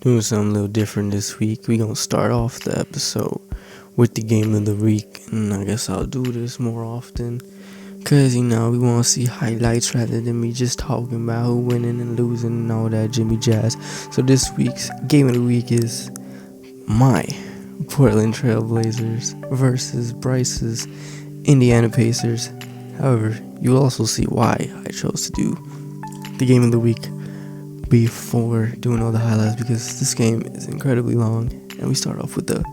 Doing something a little different this week. We gonna start off the episode with the game of the week, and I guess I'll do this more often, cause we wanna see highlights rather than me just talking about who winning and losing and all that Jimmy Jazz. So this week's game of the week is my Portland Trailblazers versus Bryce's Indiana Pacers. However, you'll also see why I chose to do the game of the week before doing all the highlights, because this game is incredibly long, and we start off with the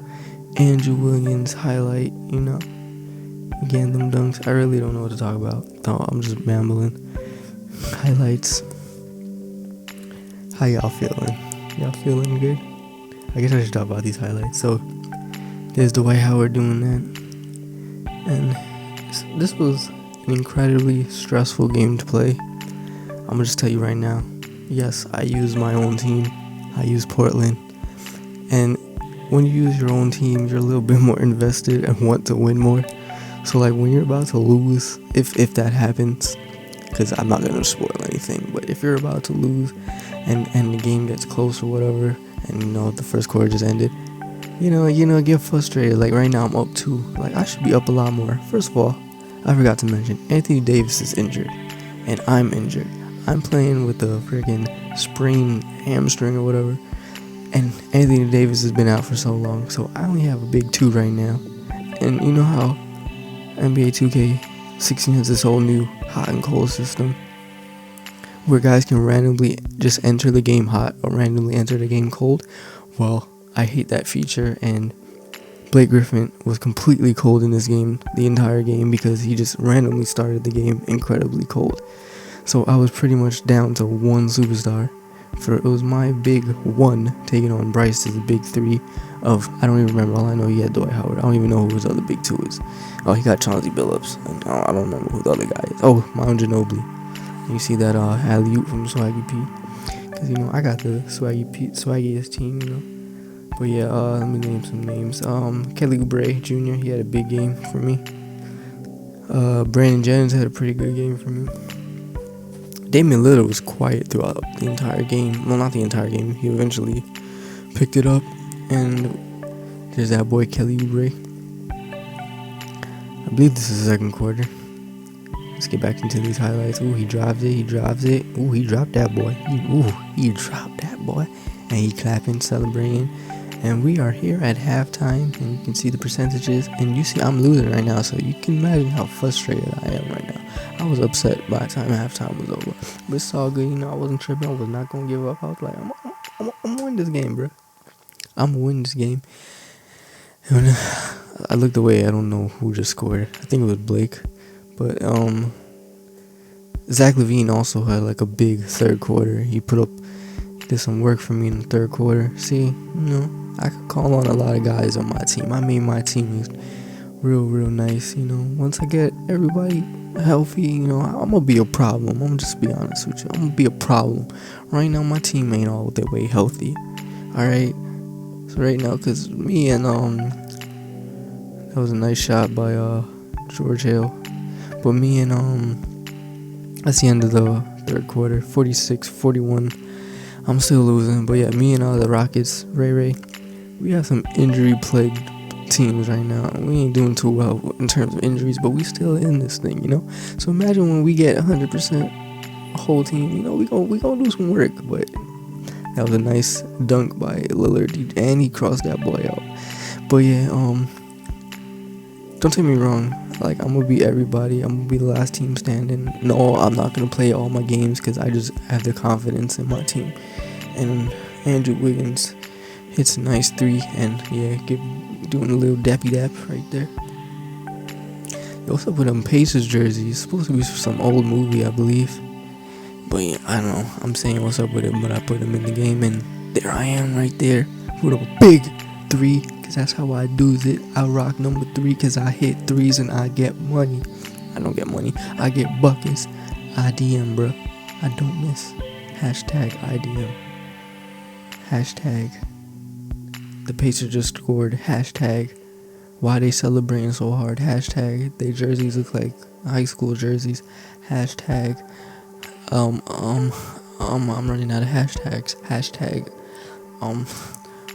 Andrew Wiggins highlight. Again, them dunks, I really don't know what to talk about. No, I'm just rambling. Highlights. How y'all feeling? Y'all feeling good? I guess I should talk about these highlights. So there's Dwight Howard doing that, and this was an incredibly stressful game to play. I'm gonna just tell you right now, yes, I use my own team. I use Portland. And when you use your own team, you're a little bit more invested and want to win more. So like when you're about to lose, if that happens, because I'm not going to spoil anything, but if you're about to lose and the game gets close or whatever, and the first quarter just ended, get frustrated. Like right now I'm up 2. Like I should be up a lot more. First of all, I forgot to mention, Anthony Davis is injured and I'm injured. I'm playing with a freaking sprained hamstring or whatever, and Anthony Davis has been out for so long, so I only have a big 2 right now. And you know how NBA 2K16 has this whole new hot and cold system where guys can randomly just enter the game hot or randomly enter the game cold? Well, I hate that feature, and Blake Griffin was completely cold in this game, the entire game, because he just randomly started the game incredibly cold. So I was pretty much down to one superstar. It was my big 1 taking on Bryce's big 3 of, I don't even remember. All I know, he had Dwight Howard. I don't even know who his other big 2 is. Oh, he got Chauncey Billups. And I don't remember who the other guy is. Oh, Mount Ginobili. You see that alley-oop from Swaggy P. Because, I got the swaggiest team, But yeah, let me name some names. Kelly Oubre Jr., he had a big game for me. Brandon Jennings had a pretty good game for me. Damian Lillard was quiet throughout the entire game. Well, not the entire game. He eventually picked it up. And there's that boy Kelly Oubre. I believe this is the second quarter. Let's get back into these highlights. Ooh, he drives it. Ooh, he dropped that boy. He dropped that boy. And he clapping, celebrating. And we are here at halftime, and you can see the percentages. And you see I'm losing right now, so you can imagine how frustrated I am right now. I was upset by the time halftime was over. But it's all good, I wasn't tripping. I was not going to give up. I was like, I'm going to win this game, bro. I'm going to win this game. And I looked away. I don't know who just scored. I think it was Blake. But Zach LaVine also had like a big third quarter. He did some work for me in the third quarter. See, I could call on a lot of guys on my team. I made my team real nice. Once I get everybody healthy, I'm gonna be a problem. I'm gonna just be honest with you. I'm gonna be a problem. Right now, my team ain't all the way healthy. Alright? So right now, cause me and that was a nice shot by George Hill. But me and that's the end of the third quarter, 46-41. I'm still losing, but yeah, me and the Rockets, Ray, we have some injury-plagued teams right now. We ain't doing too well in terms of injuries, but we still in this thing, So imagine when we get 100% a whole team, we gonna do some work. But that was a nice dunk by Lillard, and he crossed that boy out. But yeah, don't take me wrong. Like, I'm gonna beat everybody. I'm gonna be the last team standing. No, I'm not gonna play all my games because I just have the confidence in my team. And Andrew Wiggins hits a nice 3, and yeah, doing a little dappy dap right there. Yo, what's up with them Pacers jerseys? It's supposed to be some old movie, I believe. But yeah, I don't know. I'm saying what's up with it, but I put them in the game, and there I am right there with a big 3. Cause that's how I do it. I rock number 3 cause I hit 3s and I get money. I don't get money. I get buckets. IDM, bro. I don't miss. Hashtag IDM. Hashtag the Pacers just scored. Hashtag why they celebrating so hard. Hashtag their jerseys look like high school jerseys. Hashtag I'm running out of hashtags. Hashtag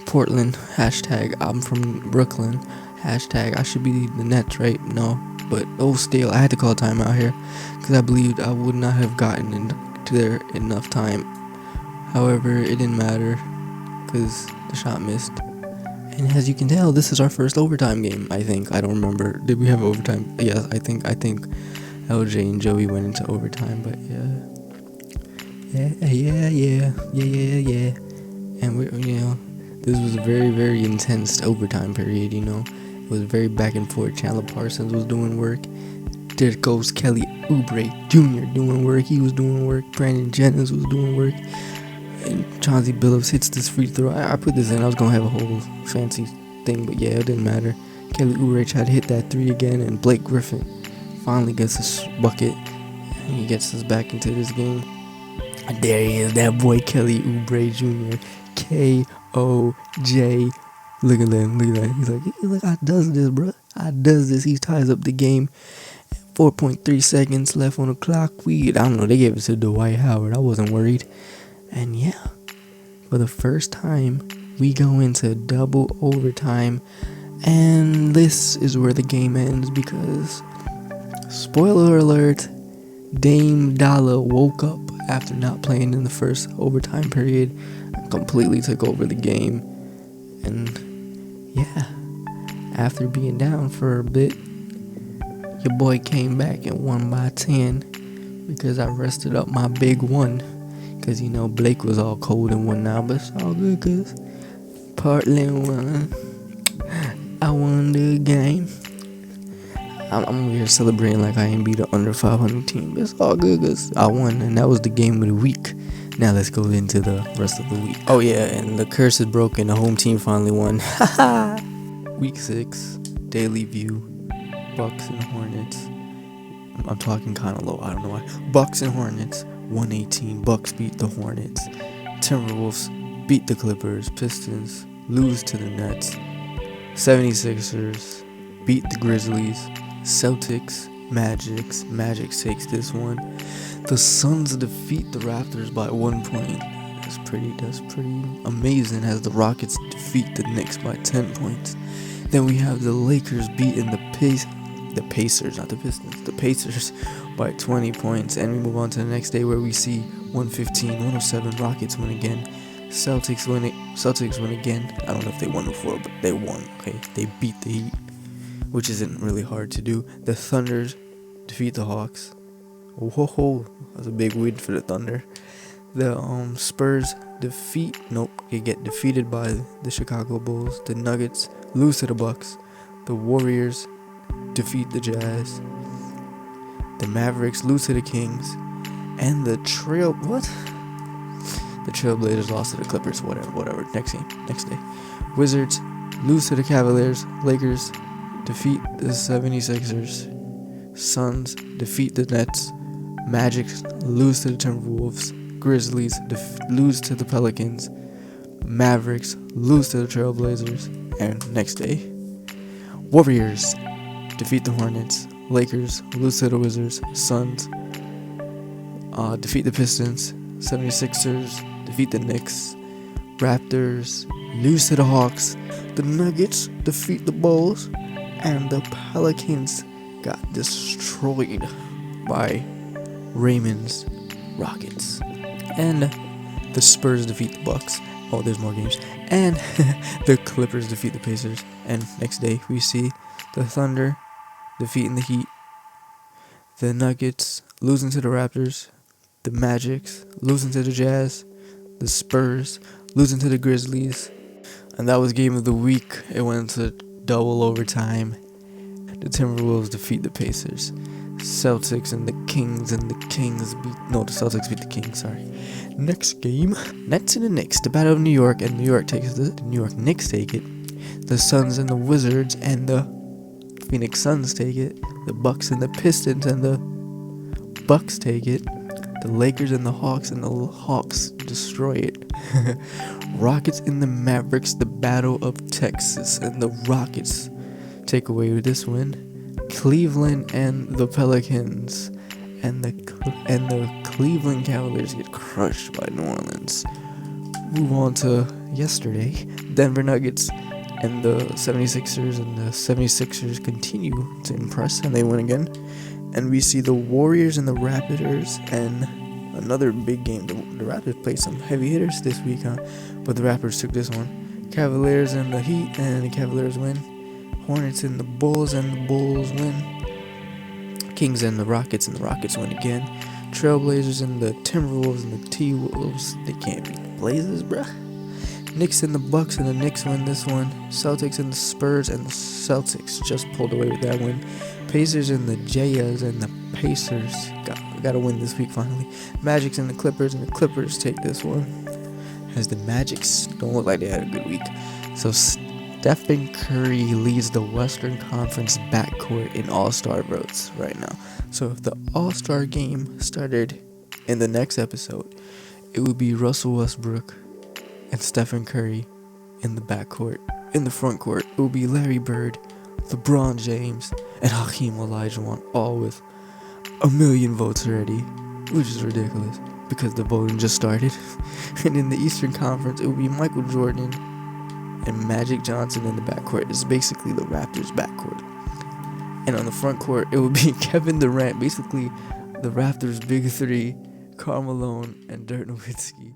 Portland, hashtag I'm from Brooklyn, hashtag I should be the Nets, right? No, but still, I had to call timeout here because I believed I would not have gotten into there enough time. However, it didn't matter because the shot missed. And as you can tell, this is our first overtime game. I think, I don't remember. Did we have overtime? Yes, I think LJ and Joey went into overtime, but yeah. And this was a very, very intense overtime period, It was very back and forth. Chandler Parsons was doing work. There goes Kelly Oubre Jr. doing work. He was doing work. Brandon Jennings was doing work. And Chauncey Billups hits this free throw. I put this in. I was going to have a whole fancy thing, but yeah, it didn't matter. Kelly Oubre tried to hit that three again, and Blake Griffin finally gets a bucket. And he gets us back into this game. And there he is, that boy Kelly Oubre Jr. K-O-J. Look at that. He's like, I does this, bro. I does this. He ties up the game. 4.3 seconds left on the clock. I don't know, they gave it to Dwight Howard. I wasn't worried. And yeah, for the first time, we go into double overtime. And this is where the game ends because, spoiler alert, Dame Dollar woke up after not playing in the first overtime period and completely took over the game. And yeah, after being down for a bit, your boy came back and won by 10 because I rested up my big one. Because, Blake was all cold and whatnot, but it's all good because Portland won. I won the game. I'm over here celebrating like I ain't beat an under 500 team. It's all good because I won, and that was the game of the week. Now let's go into the rest of the week. Oh yeah, and the curse is broken. The home team finally won. Week 6, daily view, Bucks and Hornets. I'm talking kind of low, I don't know why. Bucks and Hornets, 118. Bucks beat the Hornets. Timberwolves beat the Clippers. Pistons lose to the Nets. 76ers beat the Grizzlies. Celtics, Magic takes this one. The Suns defeat the Raptors by 1 point. That's pretty amazing as the Rockets defeat the Knicks by 10 points. Then we have the Lakers beating the Pacers, not the Pistons, the Pacers by 20 points. And we move on to the next day where we see 115-107, Rockets win again. Celtics win again. I don't know if they won before, but they won. Okay, they beat the Heat, which isn't really hard to do. The Thunder defeat the Hawks. Whoa, that's a big win for the Thunder. The Spurs get defeated by the Chicago Bulls. The Nuggets lose to the Bucks. The Warriors defeat the Jazz. The Mavericks lose to the Kings. And the Trailblazers lost to the Clippers. Whatever. Next day. Wizards lose to the Cavaliers. Lakers defeat the 76ers. Suns defeat the Nets. Magic lose to the Timberwolves. Grizzlies lose to the Pelicans. Mavericks lose to the Trailblazers. And next day, Warriors defeat the Hornets. Lakers lose to the Wizards. Suns defeat the Pistons. 76ers defeat the Knicks. Raptors lose to the Hawks. The Nuggets defeat the Bulls. And the Pelicans got destroyed by Raymond's Rockets. And the Spurs defeat the Bucks. Oh, there's more games. And the Clippers defeat the Pacers. And next day we see the Thunder defeating the Heat. The Nuggets losing to the Raptors. The Magics losing to the Jazz. The Spurs losing to the Grizzlies. And that was game of the week. It went into double overtime. The Timberwolves defeat the Pacers. Celtics and the Kings the Celtics beat the Kings, sorry. Next game, Nets and the Knicks, the Battle of New York, and New York takes the New York Knicks take it. The Suns and the Wizards and the Phoenix Suns take it. The Bucks and the Pistons and the Bucks take it. The Lakers and the Hawks destroy it. Rockets and the Mavericks, the Battle of Texas, and the Rockets take away with this win. Cleveland and the Pelicans and the Cleveland Cavaliers get crushed by New Orleans. Move on to yesterday. Denver Nuggets and the 76ers, and the 76ers continue to impress, and they win again. And we see the Warriors and the Raptors, and another big game. The Raptors played some heavy hitters this week, but the Raptors took this one. Cavaliers and the Heat, and the Cavaliers win. Hornets and the Bulls win. Kings and the Rockets win again. Trailblazers and the Timberwolves and the T-Wolves, they can't beat the Blazers, bruh. Knicks and the Bucks, and the Knicks win this one. Celtics and the Spurs, and the Celtics just pulled away with that win. Pacers and the Jazz, and the Pacers got a win this week finally. Magics and the Clippers take this one, as the Magics don't look like they had a good week. So Stephen Curry leads the Western Conference backcourt in All-Star votes right now. So if the All-Star game started in the next episode, it would be Russell Westbrook and Stephen Curry in the backcourt. In the front court, it would be Larry Bird, LeBron James, and Hakeem Olajuwon, all with 1 million votes already, which is ridiculous because the voting just started. And in the Eastern Conference, it would be Michael Jordan and Magic Johnson in the backcourt. It's basically the Raptors backcourt. And on the front court, it would be Kevin Durant, basically the Raptors' big three, Karl Malone and Dirk Nowitzki.